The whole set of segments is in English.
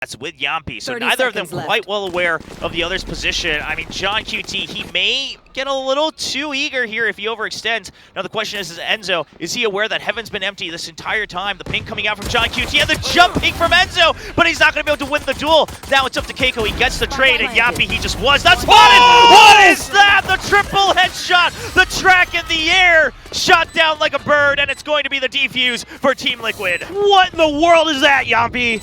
That's with Yampi, so neither of them quite well aware of the other's position. I mean, John QT, he may get a little too eager here if he overextends. Now the question is Enzo, is he aware that Heaven's been empty this entire time? The ping coming out from John QT and the jumping from Enzo, but he's not going to be able to win the duel. Now it's up to Keiko, he gets the trade, and Yampi, he just was not spotted! What is that? The triple headshot, the track in the air, shot down like a bird, and it's going to be the defuse for Team Liquid. What in the world is that, Yampi?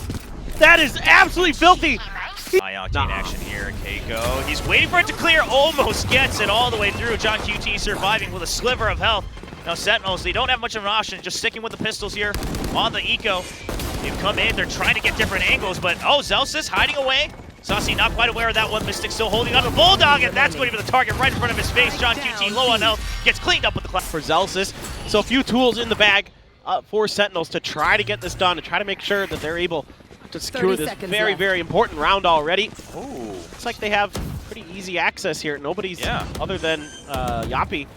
That is absolutely filthy. High octane action here, Keiko. He's waiting for it to clear, almost gets it all the way through. John QT surviving with a sliver of health. Now Sentinels, they don't have much of an option, just sticking with the pistols here on the eco. They've come in, they're trying to get different angles, but oh, Zelsis hiding away. Saucy not quite aware of that one. Mystic still holding on to Bulldog, and that's going to be the target right in front of his face. John QT low on health, gets cleaned up with the clap. For Zelsis, so a few tools in the bag for Sentinels to try to get this done, to try to make sure that they're able to secure this very, very important round already. Oh, looks like they have pretty easy access here. Nobody's other than Yampi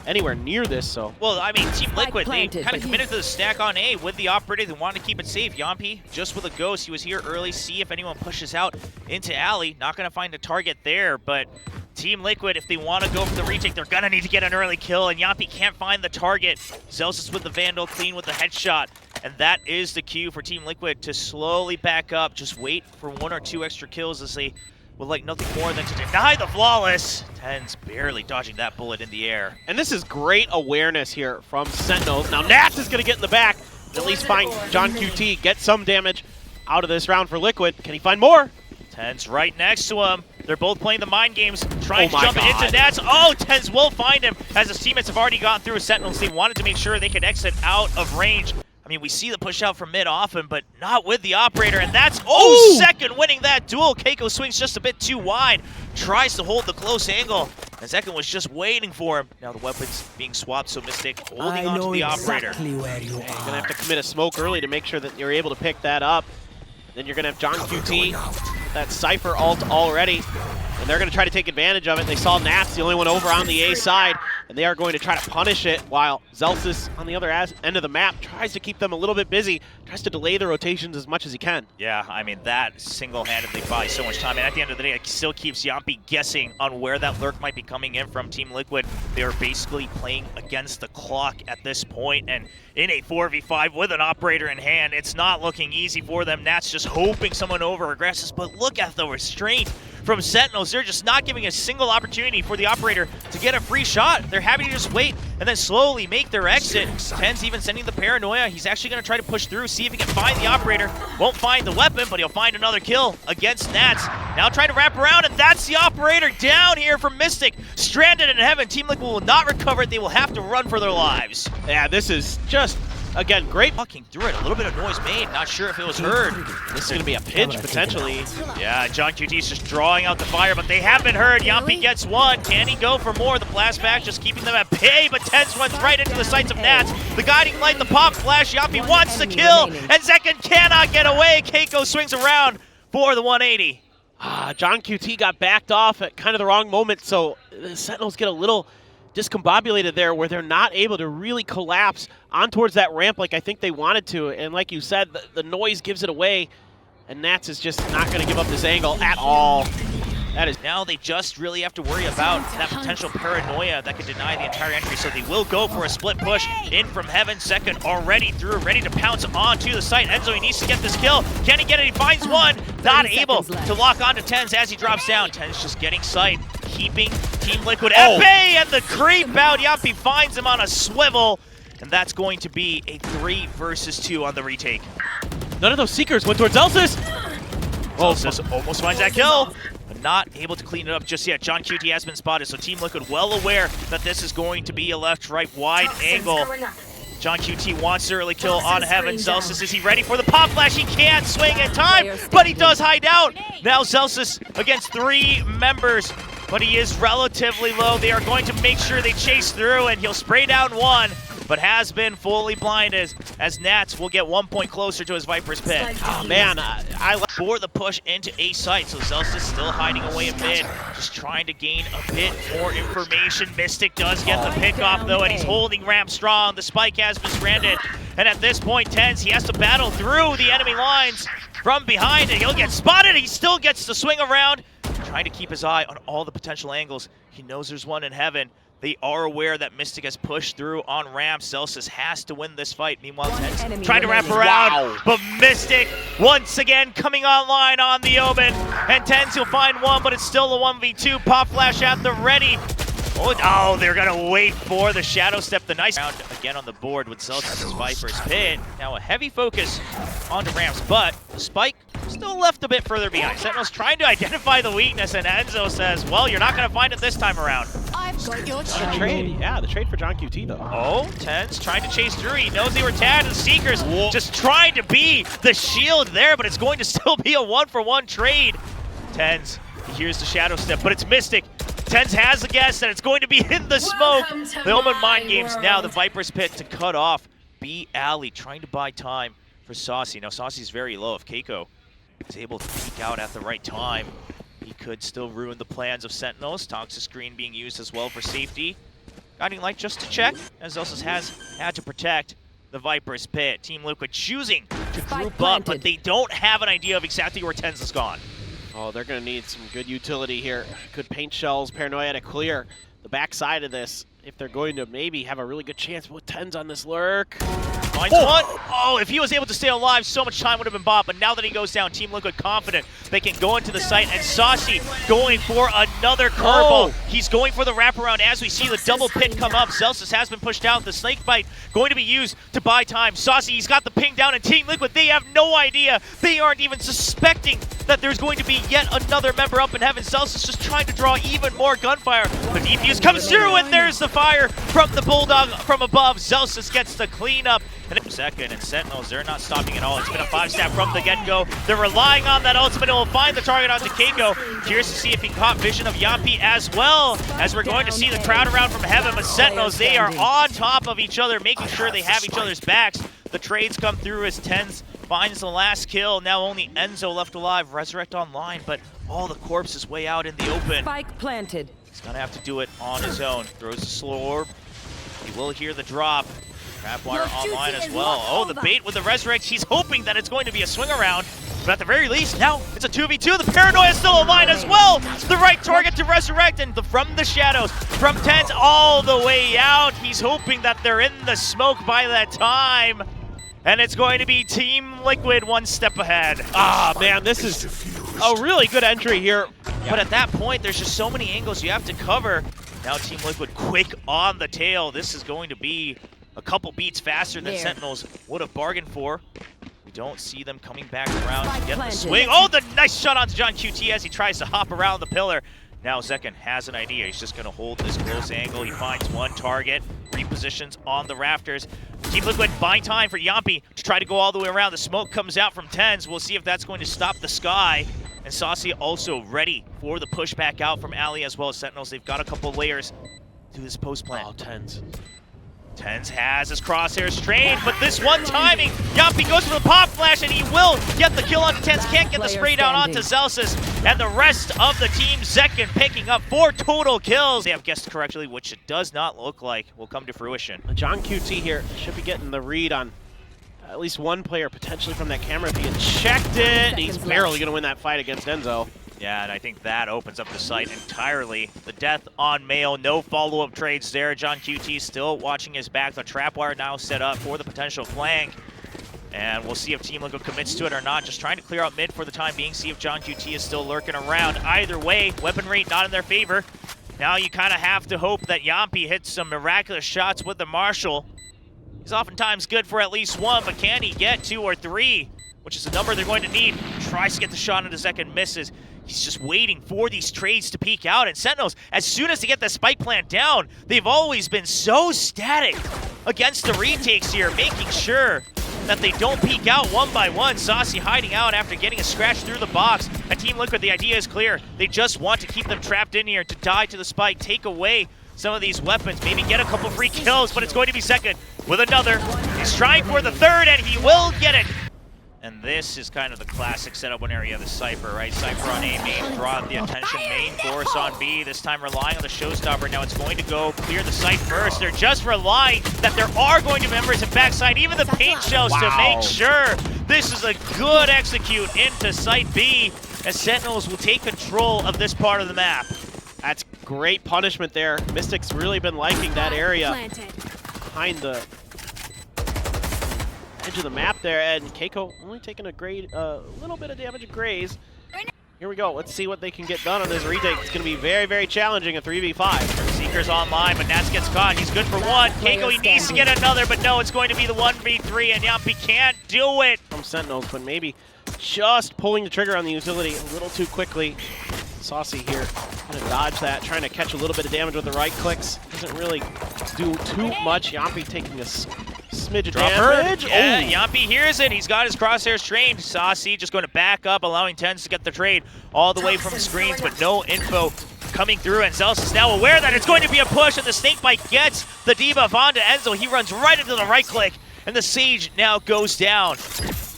anywhere near this, so. Well, I mean, Team Liquid, they kind of committed to the stack on A with the operator. They wanted to keep it safe. Yampi, just with a ghost, he was here early, see if anyone pushes out into alley. Not going to find a target there, but Team Liquid, if they want to go for the retake, they're going to need to get an early kill, and Yampi can't find the target. Zelsis with the Vandal, clean with the headshot. And that is the cue for Team Liquid to slowly back up, just wait for 1 or 2 extra kills as they would like nothing more than to deny the flawless. Tens barely dodging that bullet in the air. And this is great awareness here from Sentinels. Now Nats is going to get in the back, at least find John QT, get some damage out of this round for Liquid. Can he find more? Tens right next to him. They're both playing the mind games, trying to jump into Nats. Oh, Tens will find him as his teammates have already gone through. Sentinels, they wanted to make sure they could exit out of range. I mean, we see the push out from mid often, but not with the operator, and that's, Second winning that duel. Keiko swings just a bit too wide, tries to hold the close angle, and Second was just waiting for him. Now the weapon's being swapped, so Mystic holding on to the operator. You're going to have to commit a smoke early to make sure that you're able to pick that up. Then you're going to have John QT, that Cypher ult already, and they're going to try to take advantage of it. They saw Nats, the only one over on the A side, and they are going to try to punish it, while Zelsis on the other end of the map tries to keep them a little bit busy, tries to delay the rotations as much as he can. Yeah, I mean, that single-handedly buys so much time, and at the end of the day, it still keeps Yampi guessing on where that lurk might be coming in from. Team Liquid, they are basically playing against the clock at this point, and in a 4v5 with an operator in hand, it's not looking easy for them. Nats just hoping someone over-aggresses, but look at the restraint from Sentinels. They're just not giving a single opportunity for the operator to get a free shot. They're happy to just wait and then slowly make their exit. Ten's even sending the paranoia. He's actually going to try to push through, see if he can find the operator. Won't find the weapon, but he'll find another kill against Nats. Now trying to wrap around, and that's the operator down here from Mystic. Stranded in heaven. Team Liquid will not recover it. They will have to run for their lives. Yeah, this is just, again, great. Walking through it, a little bit of noise made. Not sure if it was heard. This is going to be a pinch, potentially. Yeah, John QT's just drawing out the fire, but they have been heard. Yampi gets one. Can he go for more? The blast back just keeping them at bay, but Tens runs right into the sights of Nats. The guiding light, the pop flash. Yampi wants the kill, and Zekken cannot get away. Keiko swings around for the 180. John QT got backed off at kind of the wrong moment, so the Sentinels get a little discombobulated there, where they're not able to really collapse on towards that ramp like I think they wanted to. And like you said, the noise gives it away, and Nats is just not going to give up this angle at all. That is, now they just really have to worry about that potential paranoia that could deny the entire entry, so they will go for a split push in from heaven. Second already through, ready to pounce onto the site. Enzo, he needs to get this kill. Can he get it? He finds one. Not able to lock onto Tens as he drops down. Tens just getting sight, keeping Team Liquid at bay, and the creep out. Yampi finds him on a swivel, and that's going to be a 3 versus 2 on the retake. None of those Seekers went towards Zelsis. Zelsis almost finds that kill, but not able to clean it up just yet. John QT has been spotted, so Team Liquid well aware that this is going to be a left-right wide angle. John QT wants the early kill on Heaven. Zelsis, is he ready for the pop flash? He can't swing in time, but he does hide out. Now Zelsis against 3 members, but he is relatively low. They are going to make sure they chase through, and he'll spray down one, but has been fully blinded as Nats will get 1 point closer to his Viper's pit. Oh man, I for the push into A site, so Zelsis still hiding away in mid, just trying to gain a bit more information. Mystic does get the pick off though, and he's holding ramp strong. The spike has been stranded, And at this point, Tens, he has to battle through the enemy lines from behind, and he'll get spotted. He still gets to swing around, trying to keep his eye on all the potential angles. He knows there's one in heaven. They are aware that Mystic has pushed through on ramp. Celsius has to win this fight. Meanwhile, Tens trying to wrap around, but Mystic once again coming online on the Omen. And Tens, he'll find one, but it's still a 1v2. Pop flash at the ready. Oh, they're gonna wait for the shadow step. The nice round again on the board with Celsius' Viper's Pit. Now a heavy focus onto ramps, but the spike still left a bit further behind. Sentinels trying to identify the weakness, and Enzo says, well, you're not gonna find it this time around. I've got your The trade, yeah, the trade for John QT though. Oh, Tens trying to chase through. He knows they were tagged, and Seekers just trying to be the shield there, but it's going to still be a 1-for-1 trade. Tens, he hears the shadow step, but it's Mystic. Tens has the guess, and it's going to be in the smoke. The Omen mind games now. The Viper's Pit to cut off B Alley, trying to buy time for Saucy. Now Saucy's very low. If Keiko is able to peek out at the right time, he could still ruin the plans of Sentinels. Toxic screen being used as well for safety. Guiding Light just to check, as Zelsus has had to protect the Viper's Pit. Team Liquid choosing to group up, but they don't have an idea of exactly where Tens has gone. Oh, they're going to need some good utility here. Good paint shells, Paranoia to clear the backside of this if they're going to maybe have a really good chance with Tens on this lurk. Finds one. Oh, if he was able to stay alive, so much time would have been bought. But now that he goes down, Team Liquid confident they can go into the site. And Saucy going for another curveball. He's going for the wraparound as we see the double pit come up. Celsius has been pushed out. The snake bite going to be used to buy time. Saucy, he's got the ping down, and Team Liquid, they have no idea. They aren't even suspecting that there's going to be yet another member up in heaven. Celsius just trying to draw even more gunfire. The defuse comes through, and there's the fire from the Bulldog from above. Celsius gets the cleanup. And second, and Sentinels, they're not stopping at all. It's been a 5-step from the get-go. They're relying on that ultimate. It will find the target onto Keiko. Curious to see if he caught vision of Yampi as well, as we're going to see the crowd around from heaven. But Sentinels, they are on top of each other, making sure they have each other's backs. The trades come through as Tens finds the last kill. Now only Enzo left alive. Resurrect online, but all the corpses way out in the open. Spike planted. He's gonna have to do it on his own. Throws the slow orb. He will hear the drop. Trapwire online as well. Oh, the bait with the Resurrect. He's hoping that it's going to be a swing around, but at the very least, now it's a 2v2. The Paranoia is still alive as well. The right target to Resurrect, and from the shadows, from Tens all the way out. He's hoping that they're in the smoke by that time. And it's going to be Team Liquid one step ahead. Ah, man, this is a really good entry here. But at that point, there's just so many angles you have to cover. Now Team Liquid quick on the tail. This is going to be a couple beats faster than Sentinels would have bargained for. We don't see them coming back around to get the swing. Oh, the nice shot onto John QT as he tries to hop around the pillar. Now Zekken has an idea. He's just going to hold this close angle. He finds one target, repositions on the rafters. Team Liquid buying time for Yampi to try to go all the way around. The smoke comes out from Tens. We'll see if that's going to stop the sky. And Saucy also ready for the push back out from Ali as well as Sentinels. They've got a couple layers to this post plan. Oh, Tens. Tens has his crosshairs trained, but this one timing, Yampi goes for the pop flash, and he will get the kill onto Tens. Can't get the spray down onto Celsius, and the rest of the team, Zekken picking up 4 total kills. They have guessed correctly, which it does not look like will come to fruition. John QT here should be getting the read on at least one player potentially from that camera if he had checked it. He's barely going to win that fight against Enzo. Yeah, and I think that opens up the site entirely. The death on Mail, no follow-up trades there. John QT still watching his back. The trapwire now set up for the potential flank. And we'll see if Team Liquid commits to it or not. Just trying to clear out mid for the time being. See if John QT is still lurking around. Either way, weapon rate not in their favor. Now you kind of have to hope that Yampi hits some miraculous shots with the Marshal. He's oftentimes good for at least one, but can he get 2 or 3? Which is the number they're going to need. Tries to get the shot into Zekken, misses. He's just waiting for these trades to peek out. And Sentinels, as soon as they get the spike plant down, they've always been so static against the retakes here, making sure that they don't peek out one by one. Saucy hiding out after getting a scratch through the box. And Team Liquid, the idea is clear. They just want to keep them trapped in here to die to the spike, take away some of these weapons, maybe get a couple free kills, but it's going to be Zekken with another. He's trying for the third, and he will get it. And this is kind of the classic setup when area of the Cypher, right? Cypher on A main, draw out the attention, main force on B, this time relying on the showstopper. Now it's going to go clear the site first. They're just relying that there are going to be members in backside, even the paint shells to make sure this is a good execute into site B, as Sentinels will take control of this part of the map. That's great punishment there. Mystic's really been liking that area behind the edge of the map there, and Keiko only taking a little bit of damage at Graze. Here we go. Let's see what they can get done on this retake. It's going to be very, very challenging, a 3v5. Seeker's online, but Nats gets caught. He's good for one. Keiko, he needs to get another, but no, it's going to be the 1v3, and Yampi can't do it. From Sentinels, but maybe just pulling the trigger on the utility a little too quickly. Saucy here, gonna dodge that, trying to catch a little bit of damage with the right clicks. Doesn't really do too much. Yampi taking a smidge of damage. Yeah, Yampi hears it. He's got his crosshairs trained. Saucy just going to back up, allowing Tens to get the trade all the way from screens, but no info coming through. And Zealous is now aware that it's going to be a push, and the Snakebite gets the debuff onto Enzo. He runs right into the right click, and the Sage now goes down.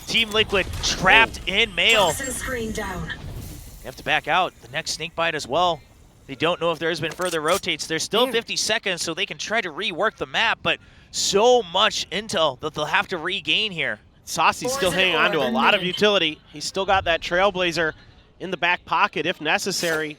Team Liquid trapped in Mail. They have to back out. The next Snakebite as well. They don't know if there has been further rotates. There's still 50 seconds, so they can try to rework the map, but so much intel that they'll have to regain here. Saucy's still hanging on to a lot of utility. He's still got that Trailblazer in the back pocket if necessary.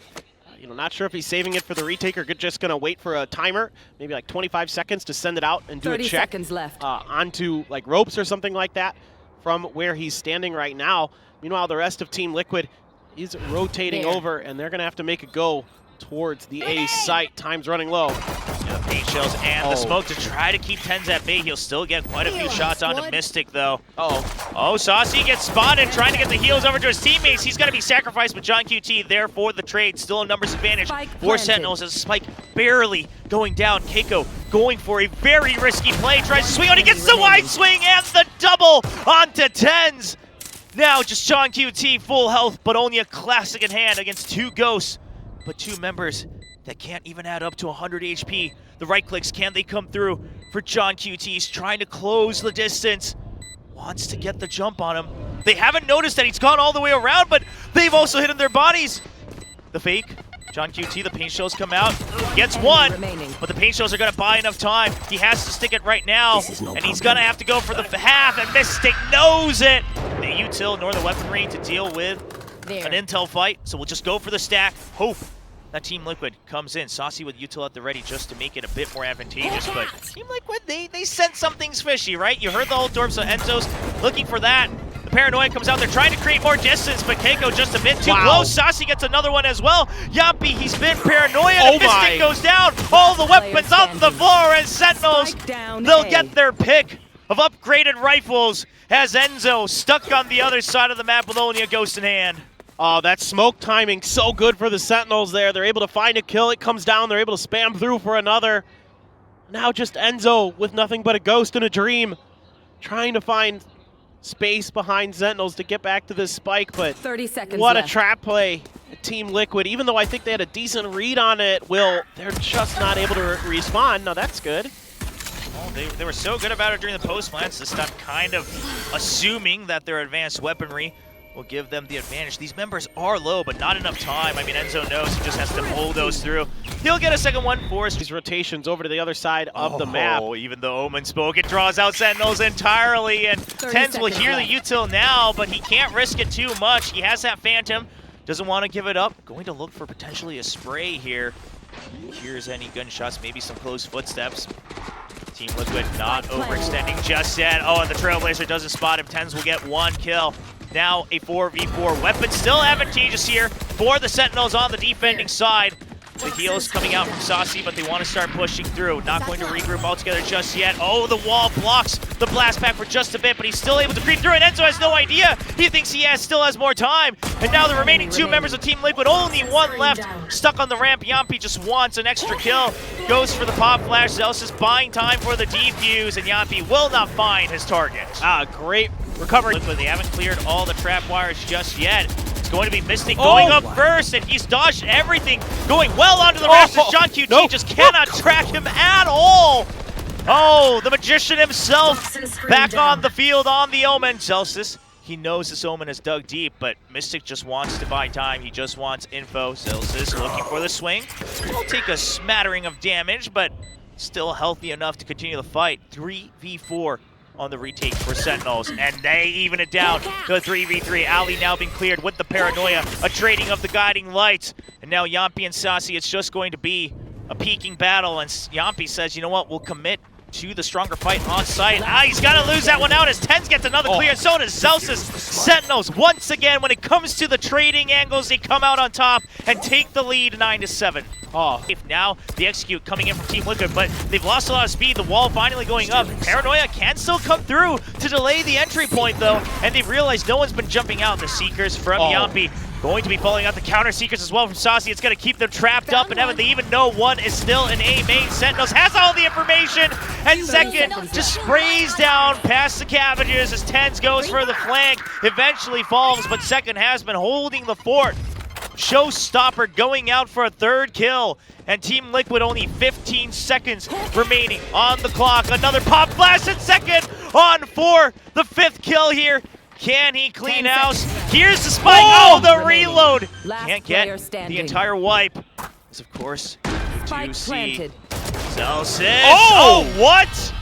Not sure if he's saving it for the retake or just going to wait for a timer, maybe like 25 seconds to send it out and do a check 30 seconds left. Onto like ropes or something like that from where he's standing right now. Meanwhile, the rest of Team Liquid is rotating over, and they're going to have to make a go towards the A site. Time's running low. Yeah, the paint shells and the smoke to try to keep Tens at bay. He'll still get quite a few shots onto Mystic, though. Oh, Saucy gets spotted, trying to get the heals over to his teammates. He's going to be sacrificed, but John QT there for the trade. Still a numbers advantage for Sentinels as Spike barely going down. Keiko going for a very risky play. Tries to swing on. He gets the wide swing and the double onto Tens. Now just John QT full health, but only a classic in hand against two ghosts. But two members that can't even add up to 100 HP. The right clicks, can they come through for John QT? He's trying to close the distance. Wants to get the jump on him. They haven't noticed that he's gone all the way around, but they've also hit him their bodies. The fake. John QT, the paint shells come out, gets one, but the paint shells are going to buy enough time. He has to stick it right now, and he's going to have to go for the half, and Mystic knows it. The util nor the weaponry to deal with an intel fight, so we'll just go for the stack. Hope that Team Liquid comes in. Saucy with util at the ready just to make it a bit more advantageous, but Team Liquid, they sense something's fishy, right? You heard the whole dorp, so Enzo's looking for that. The Paranoia comes out there trying to create more distance, but Keiko just a bit too close. Saucy gets another one as well. Yampi, he's been Paranoia, and Mystic goes down. All the weapons off the floor, and Sentinels, they'll get their pick of upgraded rifles as Enzo stuck on the other side of the map with only a ghost in hand. Oh, that smoke timing so good for the Sentinels there. They're able to find a kill. It comes down. They're able to spam through for another. Now just Enzo with nothing but a ghost and a dream, trying to find space behind Sentinels to get back to this spike, but 30 seconds what left. A trap play. Team Liquid, even though I think they had a decent read on it, they're just not able to respawn. Now that's good. Well, they were so good about it during the post plants this time, kind of assuming that their advanced weaponry will give them the advantage. These members are low, but not enough time. I mean, Enzo knows he just has to pull those through. He'll get a second one for us. These rotations over to the other side of the map. Oh, even though Omen spoke, it draws out Sentinels entirely, and Tens will hear the util now, but he can't risk it too much. He has that Phantom, doesn't want to give it up. Going to look for potentially a spray here. Here's any gunshots, maybe some close footsteps. Team Liquid not overextending just yet. Oh, and the Trailblazer doesn't spot him. Tens will get one kill. Now a 4v4 weapon, still advantageous here for the Sentinels on the defending side. The heals coming out from Saucy, but they want to start pushing through. Not going to regroup altogether just yet. Oh, the wall blocks the blast pack for just a bit, but he's still able to creep through, and Enzo has no idea. He thinks he still has more time. And now the remaining two members of Team Liquid, only one left, stuck on the ramp. Yampi just wants an extra kill. Goes for the pop flash. Zealous is buying time for the defuse, and Yampi will not find his target. Great recovery. Liquid, they haven't cleared all the trap wires just yet. It's going to be Mystic going up first, and he's dodged everything, going well onto the rest. John QT just cannot track him at all. Oh, the Magician himself back on the field on the Omen. Celsius He knows this Omen is dug deep, but Mystic just wants to buy time. He just wants info. Zilsis looking for the swing. Will take a smattering of damage, but still healthy enough to continue the fight. 3v4 on the retake for Sentinels, and they even it down to a 3v3. Ali now being cleared with the paranoia, a trading of the guiding lights, and now Yampi and Sassy, it's just going to be a peaking battle, and Yampi says, you know what, we'll commit to the stronger fight on site. He's got to lose that one out as Tens gets another clear, and so does Zelsis. Sentinels, once again, when it comes to the trading angles, they come out on top and take the lead 9-7. Now the execute coming in from Team Liquid, but they've lost a lot of speed. The wall finally going up. Paranoia can still come through to delay the entry point though, and they've realized no one's been jumping out. The Seekers from Yampi going to be falling out the counter Seekers as well from Saucy. It's going to keep them trapped up, and Evan, they even know one is still in A main. Sentinels has all the information, and second just sprays down past the Cabbages as Tens goes for the flank. Eventually falls, but second has been holding the fort. Showstopper going out for a third kill, and Team Liquid only 15 seconds remaining on the clock. Another pop blast in second on for the fifth kill here. Can he clean house? Here's the spike. Oh, the reload. Can't get the entire wipe. As of course, you see Zelsis. Oh, what?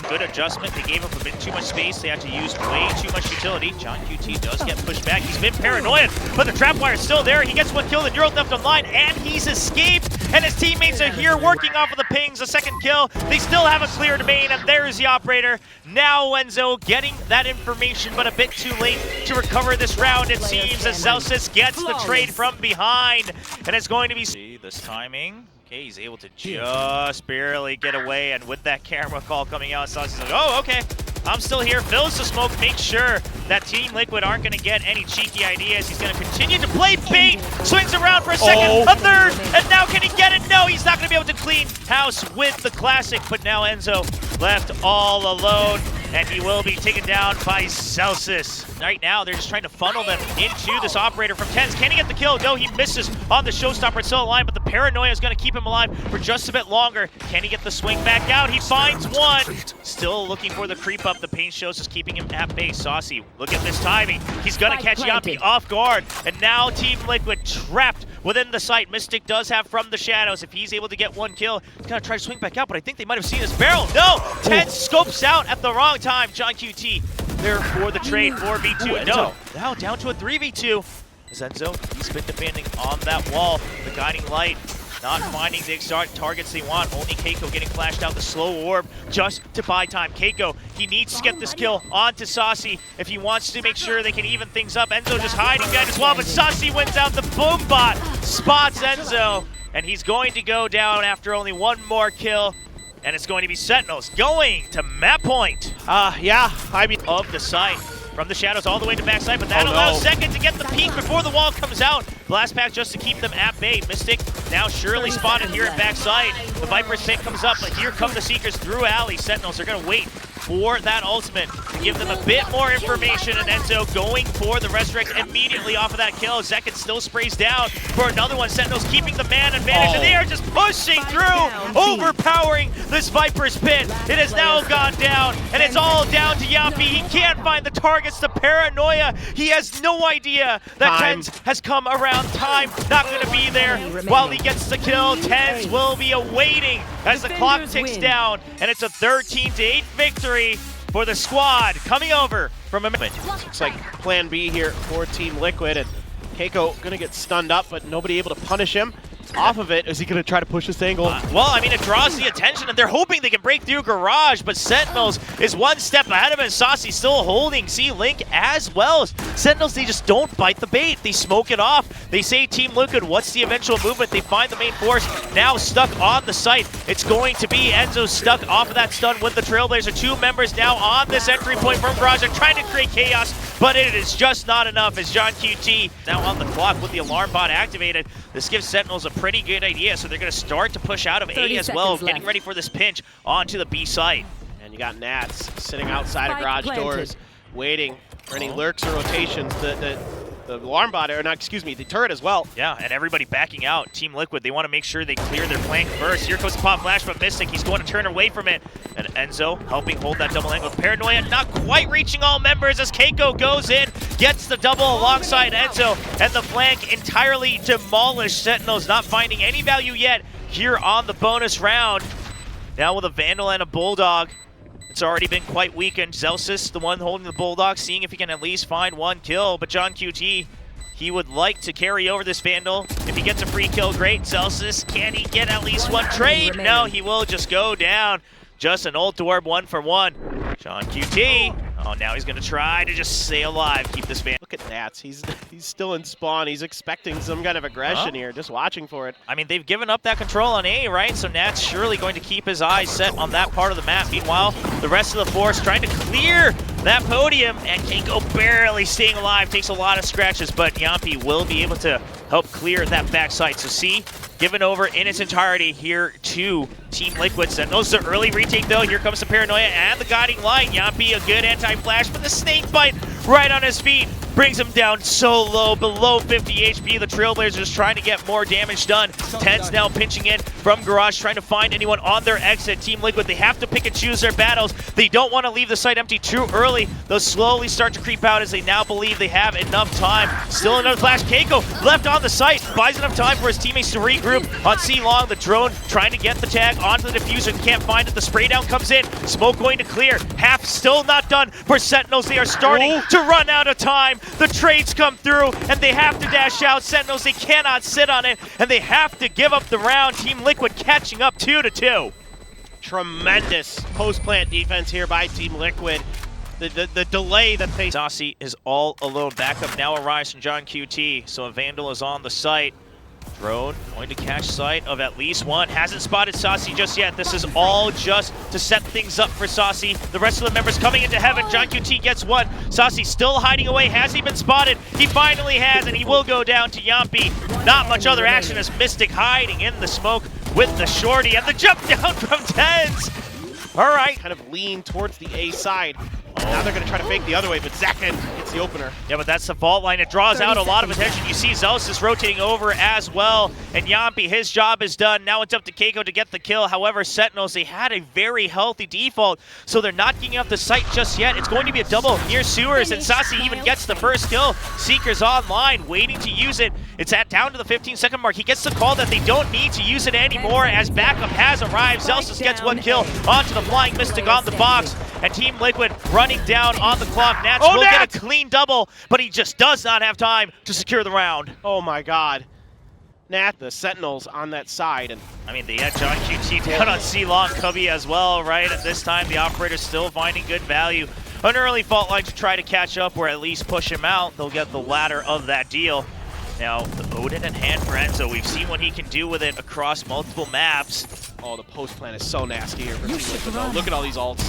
Good adjustment. They gave up a bit too much space. They had to use way too much utility. John QT does get pushed back. He's been paranoid, but the trap wire is still there. He gets one kill, the Neural Theft online, and he's escaped. And his teammates are here working off of the pings. A second kill. They still haven't cleared main, and there's the operator. Now Enzo getting that information, but a bit too late to recover this round, it seems, as Zelsis gets the trade from behind. And it's going to be... See this timing. Okay, he's able to just barely get away, and with that camera call coming out, Saucy's like, oh, okay, I'm still here. Fills the smoke, makes sure that Team Liquid aren't going to get any cheeky ideas. He's going to continue to play bait, swings around for a second, a third, and now can he get it? No, he's not going to be able to clean house with the classic, but now Enzo left all alone, and he will be taken down by Zelsis. Right now, they're just trying to funnel them into this operator from Tens. Can he get the kill? No, he misses on the Showstopper. It's still alive, but the paranoia is going to keep him alive for just a bit longer. Can he get the swing back out? He finds one. Still looking for the creep up. The pain shows is keeping him at bay. Saucy, look at this timing. He's going to catch Yampi off guard, and now Team Liquid trapped within the site. Mystic does have from the shadows. If he's able to get one kill, he's going to try to swing back out, but I think they might have seen his barrel. No! Tens scopes out at the wrong time. John QT there for the trade, 4v2. No, now down to a 3v2. Enzo, he's been defending on that wall. The guiding light not finding the exact targets they want. Only Keiko getting flashed out the slow orb just to buy time. Keiko, he needs to get this kill onto Saucy if he wants to make sure they can even things up. Enzo just hiding behind as well, but Saucy wins out. The boom bot spots Enzo, and he's going to go down after only one more kill. And it's going to be Sentinels going to map point. Yeah, I mean, of the site. From the shadows all the way to backside, but that allows Second to get the peek before the wall comes out. Blast pack just to keep them at bay. Mystic now surely spotted here at backside. The Viper's pick comes up, but here come the Seekers through alley. Sentinels are going to wait for that ultimate to give them a bit more information, and Enzo going for the resurrect immediately off of that kill. Zekin still sprays down for another one. Sentinels keeping the man advantage, and they are just pushing through, overpowering this Viper's pit. It has now gone down, and it's all down to Yampi. He can't find the targets. The paranoia, he has no idea that Tens has come around. Time not going to be there while he gets the kill. Tens will be awaiting as the clock ticks down, and it's a 13-8 victory for the squad coming over from a minute. Looks like plan B here for Team Liquid, and Keiko gonna get stunned up, but nobody able to punish him. Off of it, is he gonna try to push this angle? Well, I mean, it draws the attention, and they're hoping they can break through Garage, but Sentinels is one step ahead of him. Saucy still holding C-Link as well. Sentinels, they just don't bite the bait. They smoke it off. They say Team Liquid, what's the eventual movement? They find the main force, now stuck on the site. It's going to be Enzo stuck off of that stun with the Trailblazer. Two members now on this entry point from Garage. They're trying to create chaos, but it is just not enough as John QT now on the clock with the alarm bot activated. This gives Sentinels a pretty good idea, so they're going to start to push out of A as well, getting ready for this pinch onto the B site. And you got Nats sitting outside of garage doors, waiting for any lurks or rotations. The alarm bot, or not, excuse me, the turret as well. Yeah, and everybody backing out. Team Liquid, they want to make sure they clear their flank first. Here goes the pop flash from Mystic. He's going to turn away from it. And Enzo helping hold that double angle. Paranoia not quite reaching all members as Keiko goes in, gets the double alongside Enzo, and the flank entirely demolished. Sentinels not finding any value yet here on the bonus round. Now with a Vandal and a Bulldog, it's already been quite weakened. Zelsis, the one holding the Bulldog, seeing if he can at least find one kill. But John QT, he would like to carry over this Vandal. If he gets a free kill, great. Zelsis, can he get at least one trade? No, he will just go down. Just an ult orb 1-for-1. John QT, oh, now he's going to try to just stay alive, keep this Vandal. Look at Nats, he's still in spawn. He's expecting some kind of aggression here, just watching for it. I mean, they've given up that control on A, right? So Nat's surely going to keep his eyes set on that part of the map. Meanwhile, the rest of the force trying to clear that podium, and Keiko barely staying alive. Takes a lot of scratches, but Yampi will be able to help clear that backside. So C, given over in its entirety here to Team Liquid. Sentinels the early retake though. Here comes the Paranoia and the Guiding Light. Yampi a good anti-flash, but the snake bite right on his feet brings him down so low, below 50 HP. The Trailblazers trying to get more damage done. Tens now pinching in from Garage, trying to find anyone on their exit. Team Liquid, they have to pick and choose their battles. They don't want to leave the site empty too early. They'll slowly start to creep out as they now believe they have enough time. Still another flash. Keiko left on the site, buys enough time for his teammates to regroup. On C Long, the drone trying to get the tag onto the diffuser. Can't find it. The spray down comes in. Smoke going to clear. Half still not done for Sentinels. They are starting to run out of time. The trades come through, and they have to dash out. Sentinels, they cannot sit on it, and they have to give up the round. Team Liquid catching up 2-2. Tremendous post-plant defense here by Team Liquid. The delay that they... Saucy is all alone. Backup now arrives from John QT, so a Vandal is on the site. Drone going to catch sight of at least one. Hasn't spotted Saucy just yet. This is all just to set things up for Saucy. The rest of the members coming into heaven. John QT gets one. Saucy still hiding away. Has he been spotted? He finally has, and he will go down to Yampi. Not much other action as Mystic hiding in the smoke with the shorty, and the jump down from Tens. All right. kind of lean towards the A side. Now they're going to try to fake the other way, but Zekin hits the opener. Yeah, but that's the fault line. It draws out a lot of attention. You see Zeus rotating over as well, and Yampi, his job is done. Now it's up to Keiko to get the kill. However, Sentinels, they had a very healthy default, so they're not getting up the site just yet. It's going to be a double near sewers, and Sasi even gets the first kill. Seeker's online, waiting to use it. It's at down to the 15-second mark. He gets the call that they don't need to use it anymore as backup has arrived. Zeus gets one kill onto the Flying Mystic on the box, and Team Liquid running down on the clock. Nats will get a clean double, but he just does not have time to secure the round. Oh my god. Nat, the Sentinels on that side. And I mean, they had John QT down on C-Long Cubby as well, right? And this time the operator's still finding good value. An early fault line to try to catch up or at least push him out. They'll get the latter of that deal. Now, the Odin in hand for Enzo. We've seen what he can do with it across multiple maps. Oh, the post plan is so nasty here for Team Liquid, though. Look at all these ults.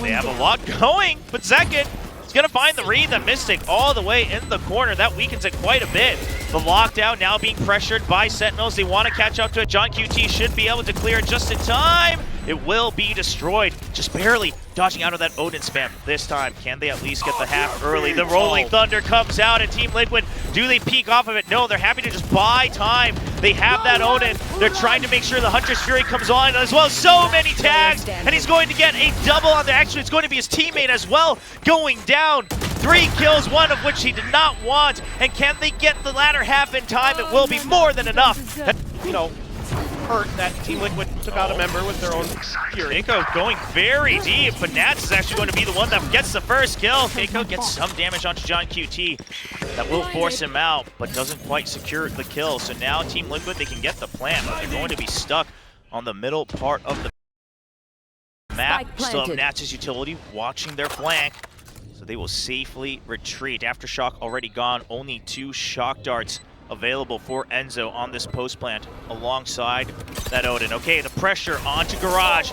They have a lot going, but Zekin is going to find the read. The Mystic all the way in the corner. That weakens it quite a bit. The lockdown now being pressured by Sentinels. They want to catch up to it. John QT should be able to clear it just in time. It will be destroyed. Just barely dodging out of that Odin spam. This time, can they at least get the half early? The Rolling Thunder comes out, and Team Liquid, do they peek off of it? No, they're happy to just buy time. They have that Odin. They're trying to make sure the Huntress Fury comes on as well. So many tags, and he's going to get a double on there. Actually, it's going to be his teammate as well going down. 3 kills, one of which he did not want. And can they get the latter half in time? It will be more than enough. You know, hurt that Team Liquid took out a member with their own Fury. Keiko going very deep, but Nats is actually going to be the one that gets the first kill. Keiko gets some damage onto John QT. That will force him out, but doesn't quite secure the kill. So now Team Liquid, they can get the plant, but they're going to be stuck on the middle part of the map. Still have Nats' utility watching their flank, so they will safely retreat. Aftershock already gone, only 2 shock darts available for Enzo on this post plant alongside that Odin. Okay, the pressure onto Garage.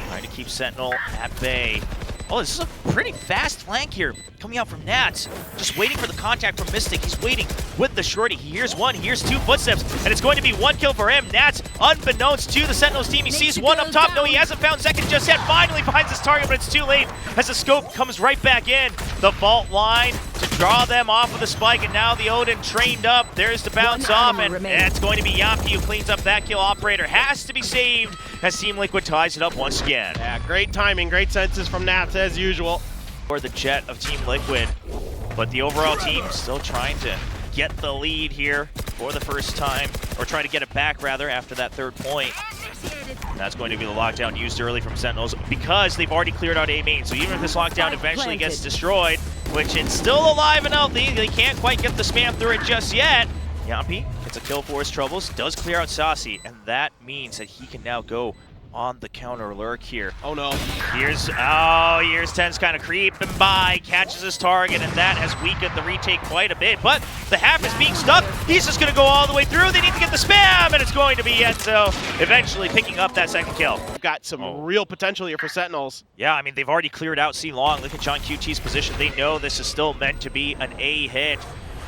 Trying to keep Sentinel at bay. Oh, this is a pretty fast flank here coming out from Nats. Just waiting for the contact from Mystic. He's waiting with the shorty. He hears 1, he hears 2 footsteps, and it's going to be 1 kill for him. Nats, unbeknownst to the Sentinels team, he sees one up top. No, he hasn't found second just yet. Finally finds his target, but it's too late as the scope comes right back in. The vault line to draw them off of the spike, and now the Odin trained up. There's the bounce off, and it's going to be Yampy who cleans up that kill. Operator has to be saved as Team Liquid ties it up once again. Yeah, great timing, great senses from Nats as usual. For the jet of Team Liquid, but the overall team still trying to get the lead here for the first time, or try to get it back rather after that third point. And that's going to be the lockdown used early from Sentinels because they've already cleared out A main. So even if this lockdown eventually gets destroyed, which it's still alive and healthy, they can't quite get the spam through it just yet. Yampy gets a kill for his troubles, does clear out Saucy, and that means that he can now go on the counter lurk here. Oh no. Here's 10's kind of creeping by, catches his target, and that has weakened the retake quite a bit. But the half is being stuck. He's just going to go all the way through. They need to get the spam, and it's going to be Enzo eventually picking up that second kill. Got some real potential here for Sentinels. Yeah, I mean, they've already cleared out C long. Look at John QT's position. They know this is still meant to be an A hit.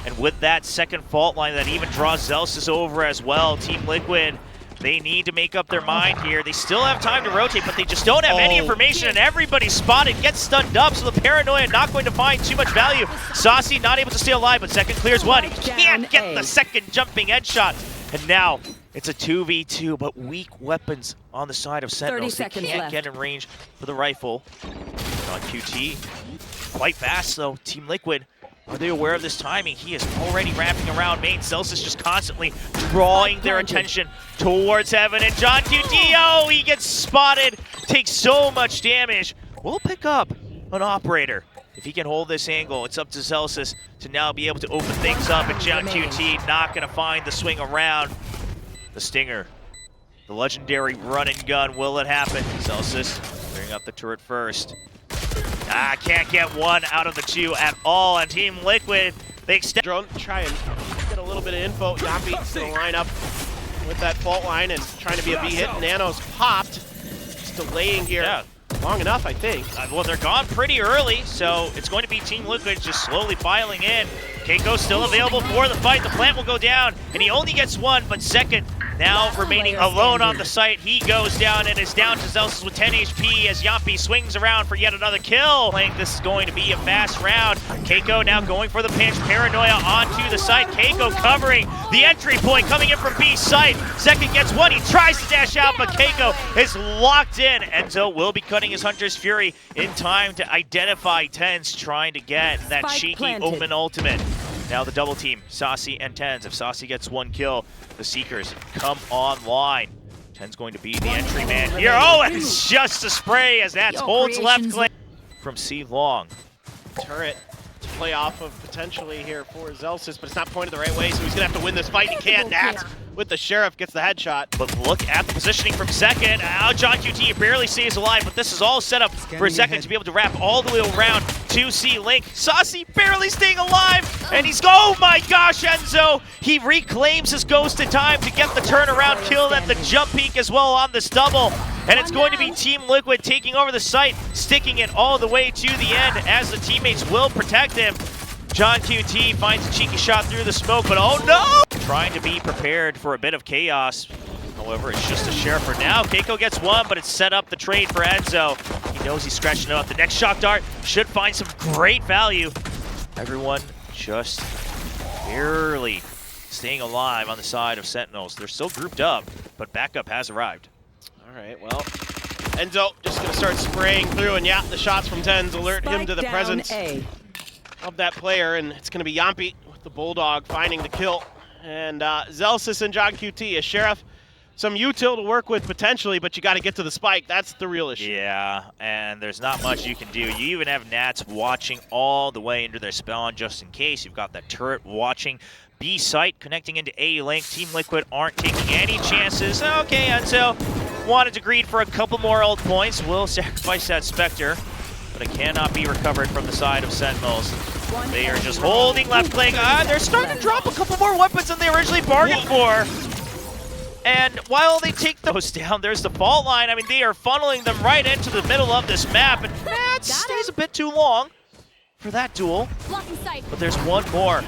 And with that second fault line that even draws Zelsis over as well, Team Liquid, they need to make up their mind here. They still have time to rotate, but they just don't have any information, and everybody's spotted, gets stunned up, so the paranoia not going to find too much value. Saucy not able to stay alive, but second clears one. He can't get the second jumping headshot. And now it's a 2v2, but weak weapons on the side of Sentinels. They can't get in range for the rifle. On QT, quite fast though. Team Liquid, are they aware of this timing? He is already wrapping around main. Celsius just constantly drawing their attention towards heaven. And John QT, oh, he gets spotted, takes so much damage. We'll pick up an operator. If he can hold this angle, it's up to Celsius to now be able to open things up. And John QT not going to find the swing around. The Stinger, the legendary run and gun, will it happen? Celsius clearing up the turret first. Can't get one out of the two at all, and Team Liquid, they extend. Drone, try and get a little bit of info. Yampy's gonna line up with that fault line and trying to be a B hit. Nano's popped. Just delaying here long enough, I think. Well, they're gone pretty early, so it's going to be Team Liquid just slowly filing in. Keiko's still available for the fight. The plant will go down, and he only gets one, but second now remaining alone on the site. He goes down and is down to Zelsis with 10 HP as Yampy swings around for yet another kill. I think this is going to be a fast round. Keiko now going for the pinch. Paranoia onto the site. Keiko covering the entry point coming in from B site. Second gets one. He tries to dash out, but Keiko is locked in. Enzo will be cutting his Hunter's Fury in time to identify Tens trying to get that cheeky open ultimate. Now the double team, Saucy and Tens. If Saucy gets one kill, the Seekers come online. Ten's going to be the entry man here. Oh, and it's just a spray as that holds left click from C long. Turret to play off of potentially here for Zelsis, but it's not pointed the right way, so he's gonna have to win this fight. He can't. Nats with the Sheriff gets the headshot. But look at the positioning from second. John QT barely stays alive, but this is all set up for second to be able to wrap all the way around to C Link. Saucy barely staying alive, and he's, oh my gosh, Enzo! He reclaims his ghost in time to get the turnaround kill and the jump peek as well on this double. And it's going to be Team Liquid taking over the site, sticking it all the way to the end as the teammates will protect him. John QT finds a cheeky shot through the smoke, but oh no! Trying to be prepared for a bit of chaos. However, it's just a Sheriff for now. Keiko gets one, but it's set up the trade for Enzo. He knows he's scratching it up. The next shock dart should find some great value. Everyone just barely staying alive on the side of Sentinels. They're still grouped up, but backup has arrived. All right, well, Enzo just gonna start spraying through, and yeah, the shots from Tens alert him to the presence of that player, and it's gonna be Yampy with the Bulldog finding the kill. And Zelsis and John QT, a Sheriff, some util to work with potentially, but you gotta get to the spike. That's the real issue. Yeah, and there's not much you can do. You even have Nats watching all the way into their spawn just in case. You've got that turret watching B site connecting into A link. Team Liquid aren't taking any chances. Okay, Enzo wanted to greed for a couple more ult points. Will sacrifice that Spectre, but it cannot be recovered from the side of Sentinels. They are just holding left click. They're starting to drop a couple more weapons than they originally bargained for. And while they take those down, there's the fault line. I mean, they are funneling them right into the middle of this map, and that stays a bit too long for that duel. But there's one more.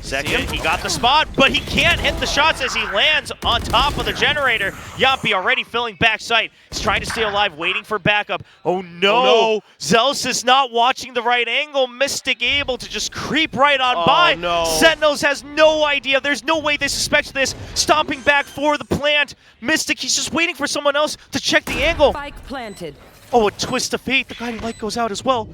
Second, he got the spot, but he can't hit the shots as he lands on top of the generator. Yampy already filling backside. He's trying to stay alive, waiting for backup. Oh no! Zealous is not watching the right angle. Mystic able to just creep right on by. No. Sentinels has no idea. There's no way they suspect this. Stomping back for the plant. Mystic, he's just waiting for someone else to check the angle. Spike planted. Oh, a twist of fate. The guiding light goes out as well.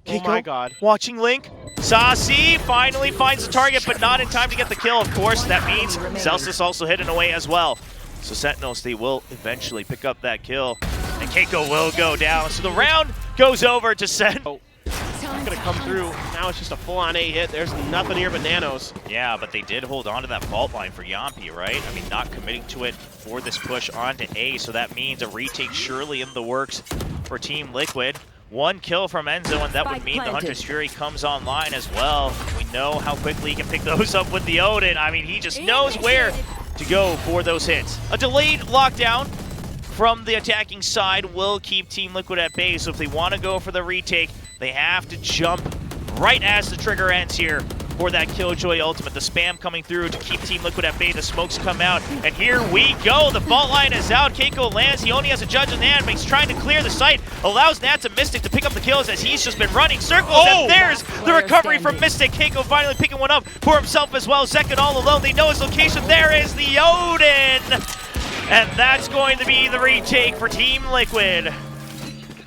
Oh my god. Watching Link. Saucy finally finds the target, but not in time to get the kill, of course. That means Celsius also hidden away as well. So Sentinels, they will eventually pick up that kill. And Keiko will go down. So the round goes over to Sentinels. Not gonna come through. Now it's just a full-on A hit. There's nothing here but nanos. Yeah, but they did hold on to that fault line for Yampy, right? I mean, not committing to it for this push onto A, so that means a retake surely in the works for Team Liquid. One kill from Enzo, and that would mean the Hunter's Fury comes online as well. We know how quickly he can pick those up with the Odin. I mean, he just knows where to go for those hits. A delayed lockdown from the attacking side will keep Team Liquid at bay, so if they want to go for the retake, they have to jump right as the trigger ends here for that Killjoy ultimate. The spam coming through to keep Team Liquid at bay. The smokes come out, and here we go. The fault line is out. Keiko lands. He only has a judge in hand, but he's trying to clear the site. Allows Nats and Mystic to pick up the kills as he's just been running circles, and there's the recovery from Mystic. Keiko finally picking one up for himself as well. Second all alone. They know his location. There is the Odin, and that's going to be the retake for Team Liquid.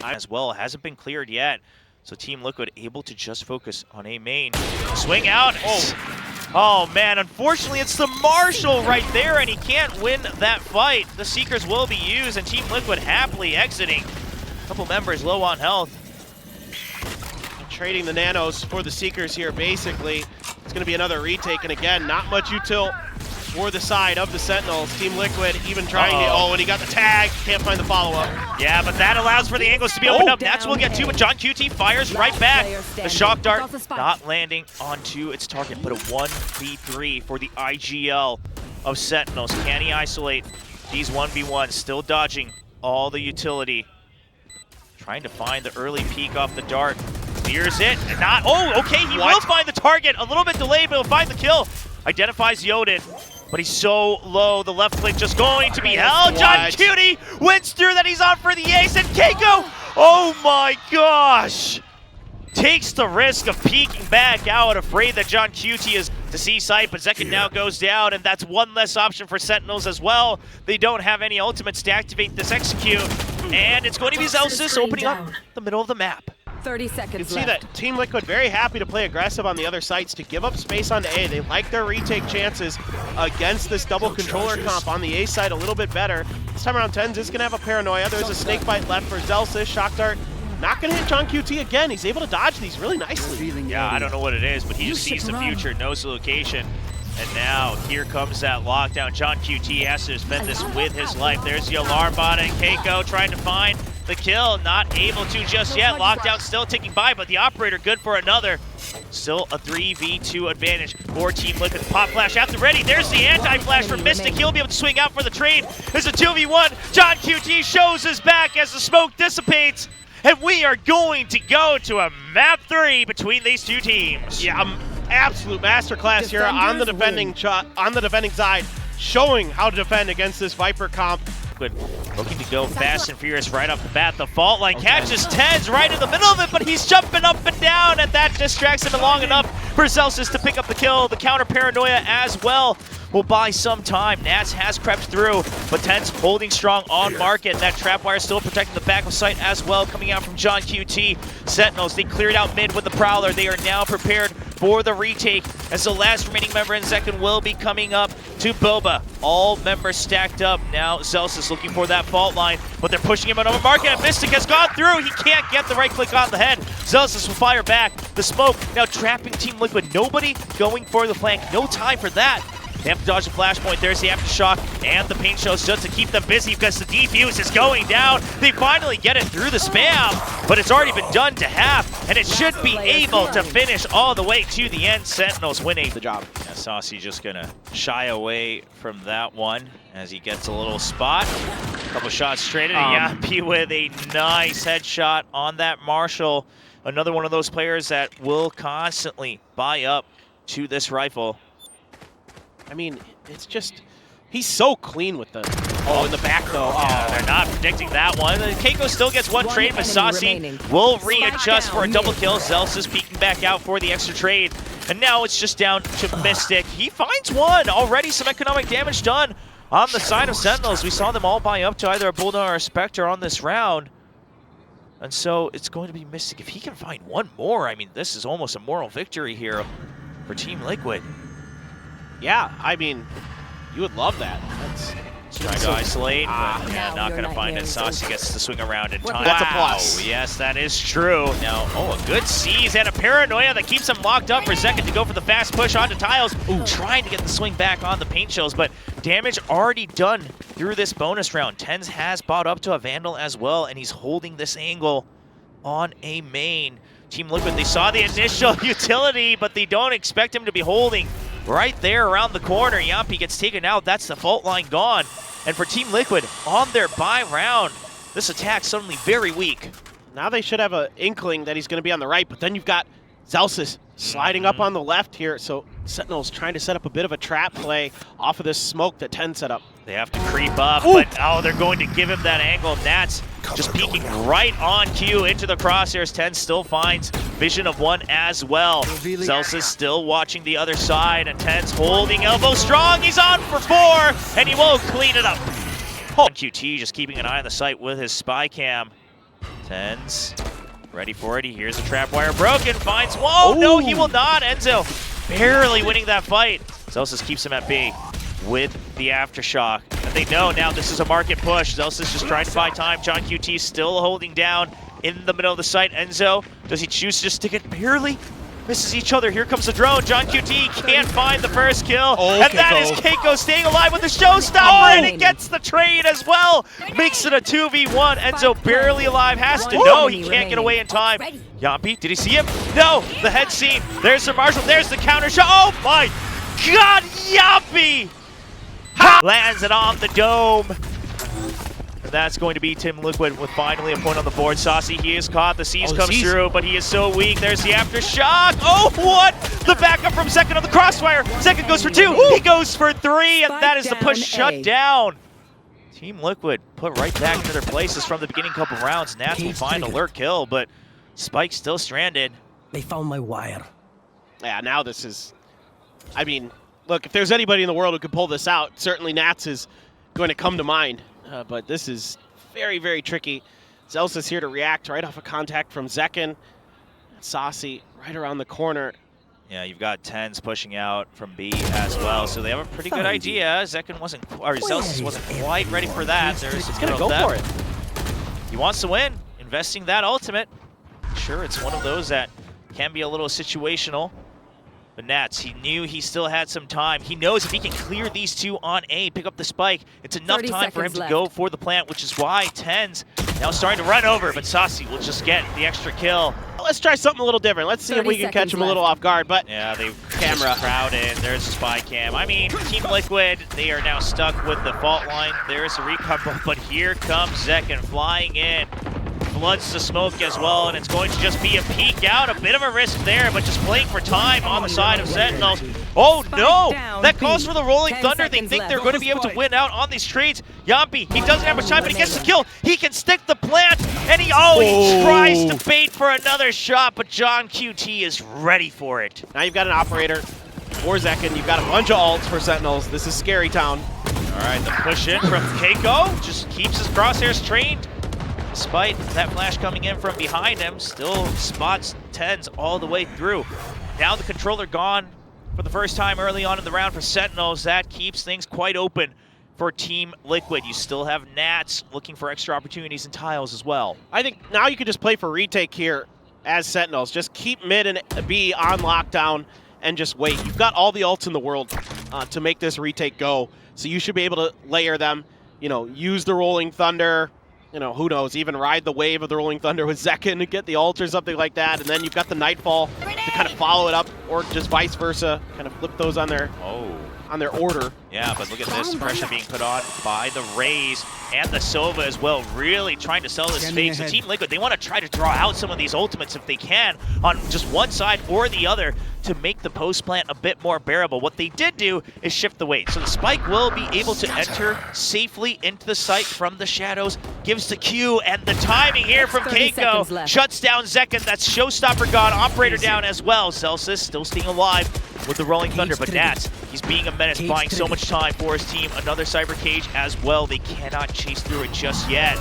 As well, hasn't been cleared yet. So Team Liquid able to just focus on A main. Swing out. Oh man, unfortunately it's the Marshall right there, and he can't win that fight. The Seekers will be used, and Team Liquid happily exiting. A couple members low on health. Trading the nanos for the Seekers here, basically. It's going to be another retake, and again, not much util for the side of the Sentinels. Team Liquid even trying to, and he got the tag, can't find the follow-up. Yeah, but that allows for the angles to be opened up. Nats will get two, but John QT fires right back. The shock dart not landing onto its target, but a 1v3 for the IGL of Sentinels. Can he isolate these 1v1s? Still dodging all the utility. Trying to find the early peek off the dart. Clears it, and not, okay, he will find the target. A little bit delayed, but he'll find the kill. Identifies Yodin, but he's so low. The left click just going to be held. John Cutie wins through that. He's on for the ace, and Keiko, oh my gosh, takes the risk of peeking back out, afraid that John Cutie is to see sight, but Zekin now goes down, and that's one less option for Sentinels as well. They don't have any ultimates to activate this execute, and it's going to be Zelsis opening up the middle of the map. 30 seconds You can see that Team Liquid very happy to play aggressive on the other sites to give up space onto A. They like their retake chances against this double controller comp on the A side a little bit better. This time around, Tens is going to have a paranoia. There's a snake bite left for Zelsis. Shock dart not going to hit John QT again. He's able to dodge these really nicely. Yeah, I don't know what it is, but he just sees the future, knows the location. And now, here comes that lockdown. John QT has to spend this with his life. There's the alarm bot, and Keiko trying to find the kill. Not able to just yet. Lockdown still ticking by, but the operator good for another. Still a 3v2 advantage for Team Liquid. Pop flash at the ready. There's the anti-flash from Mystic. He'll be able to swing out for the trade. There's a 2v1. John QT shows his back as the smoke dissipates. And we are going to go to a map 3 between these two teams. Yeah, absolute masterclass here on the defending side, showing how to defend against this Viper comp. Looking to go fast and furious right off the bat. The fault line catches Tens right in the middle of it, but he's jumping up and down, and that distracts him long enough for Celsius to pick up the kill. The counter paranoia as well will buy some time. Nats has crept through, but Tens holding strong on market. That trap wire still protecting the back of sight as well, coming out from John QT. Sentinels, they cleared out mid with the Prowler. They are now prepared for the retake, as the last remaining member in Zekin will be coming up to Boba. All members stacked up. Now Celsius looking for that fault line, but they're pushing him over market, and Mystic has gone through. He can't get the right click on the head. Celsius will fire back. The smoke now trapping Team Liquid. Nobody going for the flank. No time for that. They have to dodge the flashpoint. There's the aftershock and the paint shows just to keep them busy because the defuse is going down. They finally get it through the spam, but it's already been done to half, and it should be able to finish all the way to the end. Sentinels winning the job. Yeah, Saucy just gonna shy away from that one as he gets a little spot. A couple shots straight at Yampy with a nice headshot on that Marshall. Another one of those players that will constantly buy up to this rifle. I mean, it's just, he's so clean with the, in the back though. Yeah, they're not predicting that one. Keiko still gets one trade, but Saucy will readjust for a double kill. Zelsis is peeking back out for the extra trade. And now it's just down to Mystic. He finds one. Already some economic damage done on the side of Sentinels. We saw them all buy up to either a Bulldog or a Spectre on this round. And so it's going to be Mystic. If he can find one more, I mean, this is almost a moral victory here for Team Liquid. Yeah, I mean, you would love that. That's trying to isolate, but Now not you're going to find it. near Saucy gets to swing around in time. That's a plus. Yes, that is true. Now, a good seize and a paranoia that keeps him locked up for a second to go for the fast push onto Tiles. Trying to get the swing back on the paint shells, but damage already done through this bonus round. Tens has bought up to a Vandal as well, and he's holding this angle on a main. Team Liquid, they saw the initial utility, but they don't expect him to be holding right there around the corner. Yampi gets taken out. That's the fault line gone. And for Team Liquid, on their bye round, this attack suddenly very weak. Now they should have an inkling that he's going to be on the right, but then you've got Zelsis sliding up on the left here. So Sentinels trying to set up a bit of a trap play off of this smoke that 10 set up. They have to creep up, but they're going to give him that angle. Nats just peeking right on cue into the crosshairs. 10 still finds vision of one as well. Zelsis still watching the other side, and 10's holding elbow strong. He's on for 4, and he won't clean it up. QT just keeping an eye on the sight with his spy cam. 10's ready for it. He hears the trap wire broken, finds, no, he will not. Enzo barely winning that fight. Zelsis keeps him at B with the aftershock. And they know now this is a market push. Zelsis just trying to buy time. John QT still holding down in the middle of the site. Enzo, does he choose to just stick it? Barely misses each other. Here comes the drone. John QT can't find the first kill. And that is Keiko staying alive with the showstopper, and it gets the trade as well. Makes it a 2v1. Enzo barely alive. Has to know he can't get away in time. Yampi, did he see him? No, the head seam. There's Sir Marshall. There's the counter shot. Oh my God, Yampi! Lands it on the dome. And that's going to be Team Liquid with finally a point on the board. Saucy, he is caught. The seize comes through, but he is so weak. There's the aftershock. Oh, what? The backup from Second on the crossfire. Second goes for 2. He goes for 3, and that is the push shut down. Team Liquid put right back into their places from the beginning couple rounds. Nats will find alert kill, but Spike's still stranded. They found my wire. Yeah, now this is, I mean, look, if there's anybody in the world who could pull this out, certainly Nats is going to come to mind. But this is very, very tricky. Zelsis here to react right off a contact from Zekin. Saucy right around the corner. Yeah, you've got 10s pushing out from B as well, so they have a pretty good idea. Zekin wasn't, or Zelsis wasn't quite ready for that. He's going to go for it. He wants to win, investing that ultimate. Sure, it's one of those that can be a little situational. But Nats, he knew he still had some time. He knows if he can clear these two on A, pick up the spike, it's enough time for him to go for the plant, which is why 10's now starting to run over, but Saucy will just get the extra kill. Let's try something a little different. Let's see if we can catch him a little off guard, but yeah, they've crowded. There's a spy cam. I mean, Team Liquid, they are now stuck with the fault line. There's a recover, but here comes Zekin flying in. Floods the smoke as well, and it's going to just be a peek out. A bit of a risk there, but just playing for time on the side of Sentinels. Oh no! That calls for the Rolling Thunder. They think they're going to be able to win out on these trades. Yampi, he doesn't have much time, but he gets the kill. He can stick the plant, and he tries to bait for another shot, but John QT is ready for it. Now you've got an operator for Zekin. You've got a bunch of ults for Sentinels. This is scary town. All right, the push in from Keiko just keeps his crosshairs trained. Despite that flash coming in from behind him, still spots 10s all the way through. Now the controller gone for the first time early on in the round for Sentinels. That keeps things quite open for Team Liquid. You still have Nats looking for extra opportunities in tiles as well. I think now you could just play for retake here as Sentinels. Just keep mid and B on lockdown and just wait. You've got all the ults in the world to make this retake go, so you should be able to layer them, use the Rolling Thunder, who knows, even ride the wave of the Rolling Thunder with Zekin to get the ult or something like that, and then you've got the Nightfall to kind of follow it up, or just vice versa, kind of flip those on their order. Yeah, but look at this pressure being put on by the Rays and the Sova as well, really trying to sell this fake. So Team Liquid, they want to try to draw out some of these ultimates if they can on just one side or the other. to make the post plant a bit more bearable. What they did do is shift the weight. So the spike will be able to enter safely into the site from the shadows, gives the cue, and the timing here from Keiko shuts down Zekken. That's Showstopper God, Operator down as well. Celsius still staying alive with the Rolling Thunder, but Nats, he's being a menace, buying so much time for his team. Another Cyber Cage as well. They cannot chase through it just yet.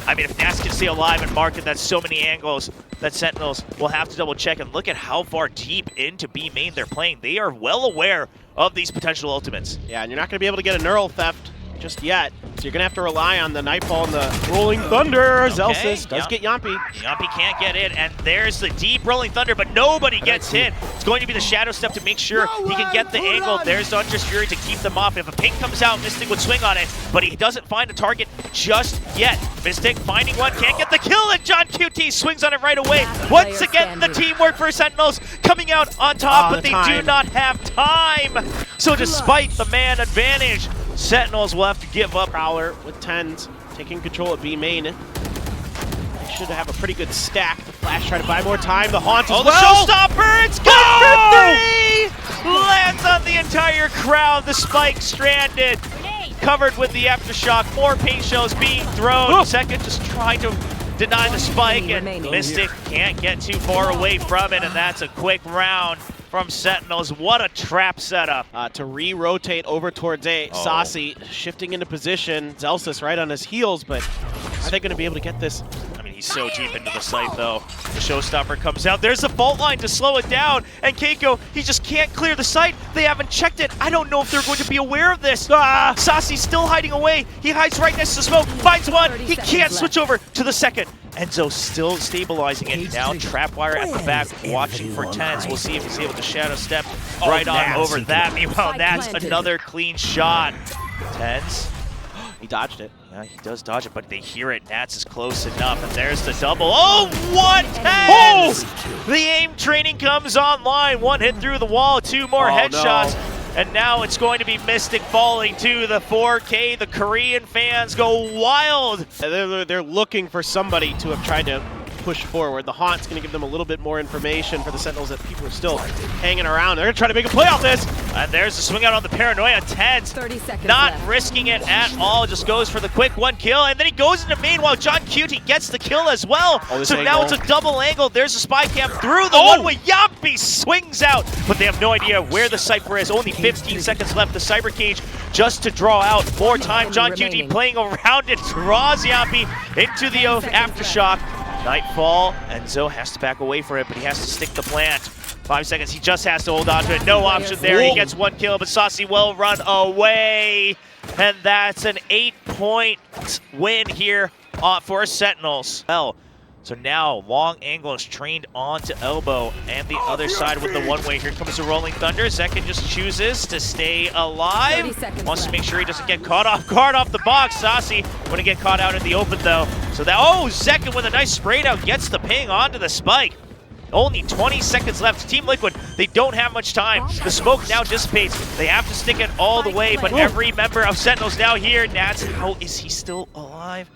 I mean, if Nats can stay alive and market, that's so many angles that Sentinels will have to double check. And look at how far deep into B main they're playing. They are well aware of these potential ultimates. Yeah, and you're not going to be able to get a neural theft just yet. So you're going to have to rely on the Nightfall and the Rolling Thunder. Okay, Zelsis does get Yampy. Yampy can't get in, and there's the deep Rolling Thunder, but nobody gets hit. It's going to be the Shadow Step to make sure he can get the angle. There's Dungeous Fury to keep them off. If a pink comes out, Mystic would swing on it, but he doesn't find a target just yet. Mystic finding one, can't get the kill, and John QT swings on it right away. Once again, the teamwork for Sentinels coming out on top, but they do not have time. So despite the man advantage, Sentinels will have to give up. Prowler with 10s, taking control of B main. They should have a pretty good stack. The Flash trying to buy more time. The Haunt as well. The Showstopper, it's good for 3! Lands on the entire crowd. The spike stranded, covered with the Aftershock. More paint shells being thrown. Second just trying to deny the spike, and Mystic can't get too far away from it, and that's a quick round from Sentinels. What a trap setup. To re-rotate over towards A. Saucy shifting into position. Zelsis right on his heels, but are they going to be able to get this? I mean, he's so deep into the site, though. The Showstopper comes out. There's the fault line to slow it down, and Keiko, he just can't clear the site. They haven't checked it. I don't know if they're going to be aware of this. Saucy's still hiding away. He hides right next to smoke, finds one. He can't switch over to the second. Enzo still stabilizing it. Now Trapwire at the back, watching for Tens. We'll see if he's able to Shadow Step right on over that. Meanwhile, that's another clean shot. Tens. He dodged it. Yeah, he does dodge it, but they hear it. Nats is close enough, and there's the double. Oh, what? Tens! The aim training comes online. One hit through the wall, two more headshots. No. And now it's going to be Mystic falling to the 4K. The Korean fans go wild. They're looking for somebody to have tried to push forward. The Haunt's going to give them a little bit more information for the Sentinels that people are still hanging around. They're going to try to make a play off this. And there's the swing out on the Paranoia. Tens 30 seconds not left. risking it at all. Just goes for the quick one kill. And then he goes into main while John Cutie gets the kill as well. So now it's a double angle. There's a spy cam through the one way. Yampy swings out. But they have no idea where the Cypher is. Only 15 seconds left. The Cyber Cage just to draw out more time. John Cutie playing around it. Draws Yampy into the Aftershock. Nightfall, Enzo has to back away for it, but he has to stick the plant. 5 seconds, he just has to hold on to it. No option there, he gets one kill, but Saucy will run away. And that's an 8-point win here for Sentinels. Well, so now long angle is trained onto elbow, and the other side with the one-way. Here comes the Rolling Thunder. Zekken just chooses to stay alive. Wants to make sure he doesn't get caught off guard off the box. Saucy going to get caught out in the open though. So that, Zekken with a nice spray down gets the ping onto the spike. Only 20 seconds left. Team Liquid, they don't have much time. The smoke now dissipates. They have to stick it all the way, but every member of Sentinels now here. Nats, how is he still alive?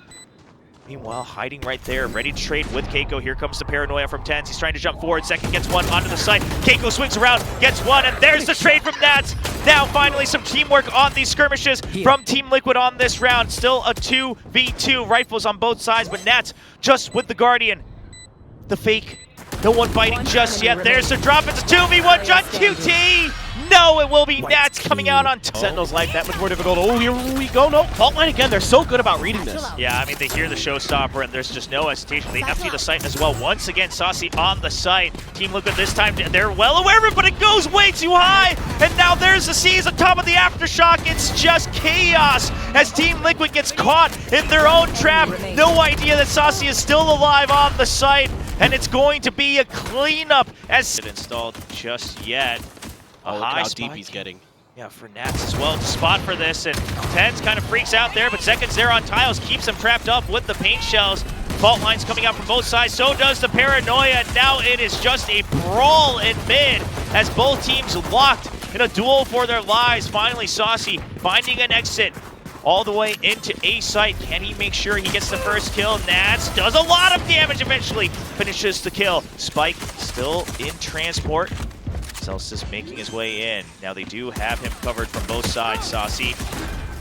Meanwhile, hiding right there, ready to trade with Keiko. Here comes the Paranoia from Tens. He's trying to jump forward. Second gets one onto the side. Keiko swings around, gets one, and there's the trade from Nats. Now, finally, some teamwork on these skirmishes from Team Liquid on this round. Still a 2v2, rifles on both sides, but Nats just with the Guardian. The fake. No one fighting just yet. There's the drop. It's a 2v1. John QT. No, it will be Nats coming out on Sentinels life that much more difficult. Oh, here we go. No, fault line again. They're so good about reading this. Yeah, I mean, they hear the Showstopper, and there's just no hesitation. They empty the site as well. Once again, Saucy on the site. Team Liquid this time, they're well aware of it, but it goes way too high. And now there's the C's on top of the Aftershock. It's just chaos as Team Liquid gets caught in their own trap. No idea that Saucy is still alive on the site, and it's going to be a cleanup as it's installed just yet. Oh, look how deep he's getting. Yeah, for Nats as well to spot for this, and Tens kind of freaks out there, but Zeken's there on tiles, keeps him trapped up with the paint shells. Fault lines coming out from both sides, so does the Paranoia. Now it is just a brawl in mid as both teams locked in a duel for their lives. Finally, Saucy finding an exit all the way into A site. Can he make sure he gets the first kill? Nats does a lot of damage eventually, finishes the kill. Spike still in transport. Celsius making his way in. Now they do have him covered from both sides. Saucy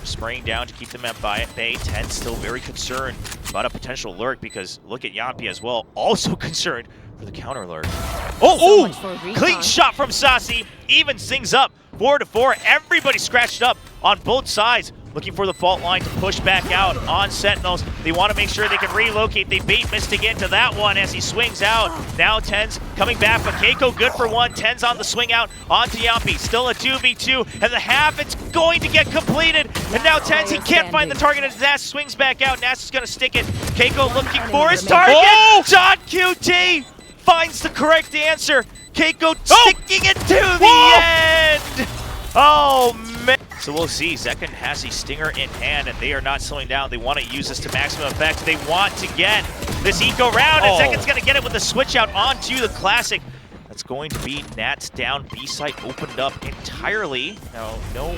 spraying down to keep them at bay. 10 still very concerned about a potential lurk because look at Yampi as well. Also concerned for the counter lurk. Clean shot from Saucy. Evens things up 4-4. Everybody scratched up on both sides. Looking for the fault line to push back out on Sentinels. They want to make sure they can relocate. They bait Mystic into that one as he swings out. Now 10's coming back, but Keiko good for one. 10's on the swing out onto Yampi. Still a 2v2, and the half it's going to get completed. And now 10's, he can't find the target as Nass swings back out. Nass is going to stick it. Keiko looking for his target. Oh! John QT finds the correct answer. Keiko sticking it to the end. Oh, man. So we'll see. Zekken has a stinger in hand, and they are not slowing down. They want to use this to maximum effect. They want to get this eco round, and Zekken's going to get it with the switch out onto the Classic. That's going to be Nats down. B site opened up entirely. Now, no,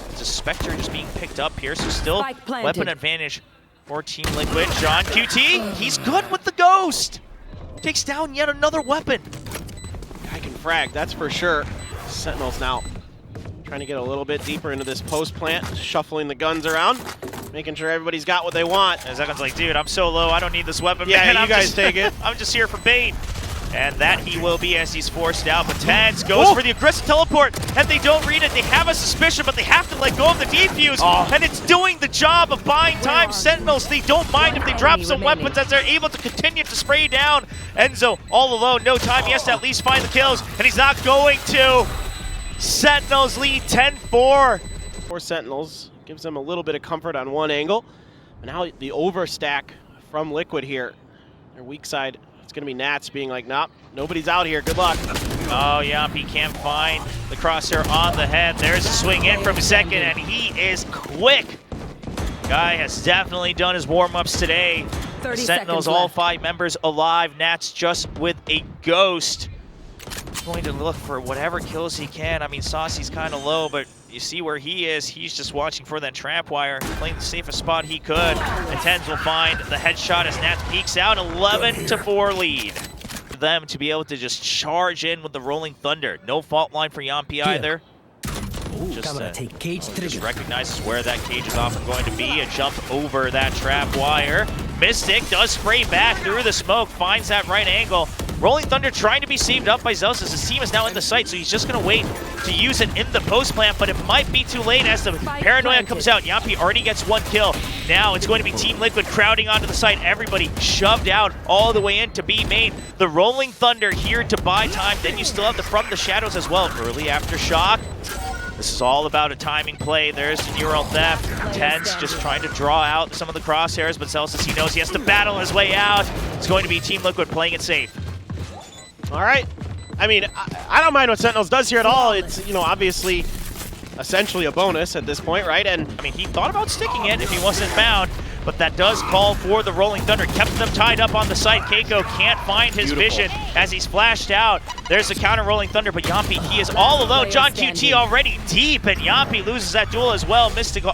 it's a Spectre just being picked up here, so still weapon advantage for Team Liquid. John QT, he's good with the Ghost. Takes down yet another weapon. I can frag, that's for sure. Sentinels now trying to get a little bit deeper into this post plant, shuffling the guns around, making sure everybody's got what they want. And Zekken's like, dude, I'm so low, I don't need this weapon. Yeah, man. you guys take it. I'm just here for bait. And that he will be as he's forced out. But Tens goes for the aggressive teleport, and they don't read it. They have a suspicion, but they have to let go of the defuse. And it's doing the job of buying time. Sentinels, they don't mind if they drop some weapons as they're able to continue to spray down. Enzo all alone, no time. He has to at least find the kills, and he's not going to. Sentinels lead 10-4. For Sentinels, gives them a little bit of comfort on one angle. And now the overstack from Liquid here. Their weak side, it's going to be Nats being like, nope, nobody's out here, good luck. Oh, Yampi can't find the crosshair on the head. There's a swing in from Zekken, and he is quick. Guy has definitely done his warm-ups today. Sentinels, all 5 members alive. Nats just with a Ghost. Going to look for whatever kills he can. I mean, Saucy's kind of low, but you see where he is. He's just watching for that trap wire, playing the safest spot he could. And Tens will find the headshot as Nats peeks out. 11-4 lead. For them to be able to just charge in with the Rolling Thunder. No fault line for Yampi either. Just recognizes where that cage is often going to be. A jump over that trap wire. Mystic does spray back through the smoke, finds that right angle. Rolling Thunder trying to be saved up by Zeus as his team is now in the site, so he's just going to wait to use it in the post plant, but it might be too late as the paranoia comes out. Yampi already gets 1 kill. Now it's going to be Team Liquid crowding onto the site. Everybody shoved out all the way into B main. The Rolling Thunder here to buy time. Then you still have the From the Shadows as well. Early aftershock. This is all about a timing play. There's the Neural Theft. Tens just trying to draw out some of the crosshairs, but Celsius, he knows he has to battle his way out. It's going to be Team Liquid playing it safe. All right. I mean, I don't mind what Sentinels does here at all. It's, you know, obviously essentially a bonus at this point, right? And I mean, he thought about sticking it if he wasn't found, but that does call for the Rolling Thunder. Kept them tied up on the site. Keiko can't find his vision as he's flashed out. There's the counter Rolling Thunder, but Yampi, he is all alone. John QT already deep, and Yampi loses that duel as well. Mystic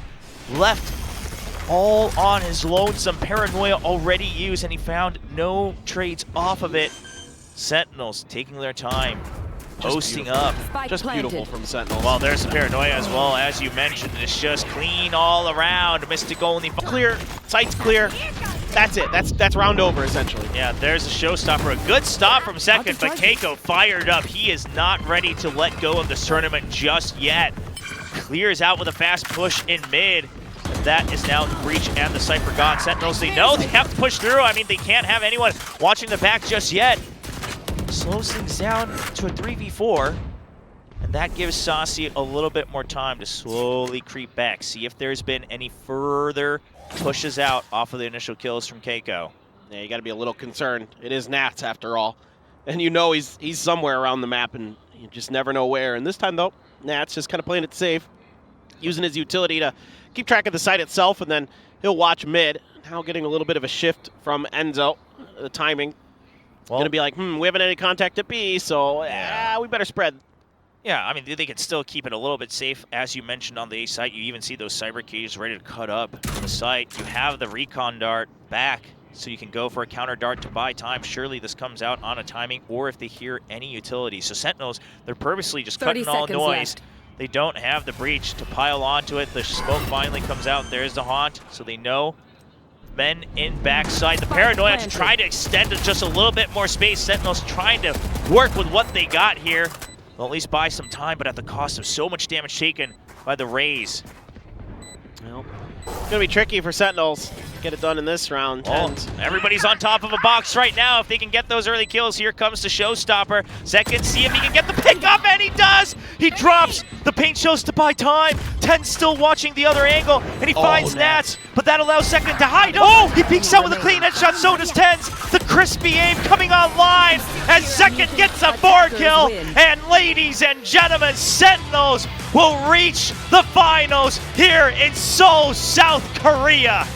left all on his lonesome. Paranoia already used, and he found no trades off of it. Sentinels taking their time, posting up. Just beautiful from Sentinels. Well, there's the Paranoia as well, as you mentioned. It's just clean all around. Mystic only clear, site's clear. That's it. That's round over, essentially. Yeah, there's a showstopper. A good stop from Zekken, but Keiko fired up. He is not ready to let go of this tournament just yet. Clears out with a fast push in mid. And that is now the Breach and the Cypher gone. Sentinels, they know they have to push through. I mean, they can't have anyone watching the back just yet. Slows things down to a 3v4, and that gives Saucy a little bit more time to slowly creep back, see if there's been any further pushes out off of the initial kills from Keiko. Yeah, you got to be a little concerned. It is Nats after all, and you know he's somewhere around the map, and you just never know where. And this time though, Nats just kind of playing it safe, using his utility to keep track of the site itself, and then he'll watch mid. Now getting a little bit of a shift from Enzo, the timing. Well, going to be like, we haven't any contact at B, so we better spread. Yeah, I mean, they can still keep it a little bit safe. As you mentioned on the A site, you even see those cyber cages ready to cut up the site. You have the recon dart back, so you can go for a counter dart to buy time. Surely this comes out on a timing, or if they hear any utility. So Sentinels, they're purposely just cutting all noise. Left. They don't have the breach to pile onto it. The smoke finally comes out. There's the haunt, so they know. Men in backside. The paranoia to try to extend it just a little bit more space. Sentinels trying to work with what they got here. They'll at least buy some time, but at the cost of so much damage taken by the Rays. Well, it's going to be tricky for Sentinels to get it done in this round. Oh, And everybody's on top of a box right now. If they can get those early kills, here comes the showstopper. Second, see if he can get the pick up, and he does! He drops the paint shows to buy time. 10's still watching the other angle, and he finds Nats, but that allows Second to hide. Oh, he peeks out with a clean headshot, so does 10's. The crispy aim coming online as Second gets a 4 kill. And ladies and gentlemen, Sentinels will reach the finals here in Seoul, South Korea.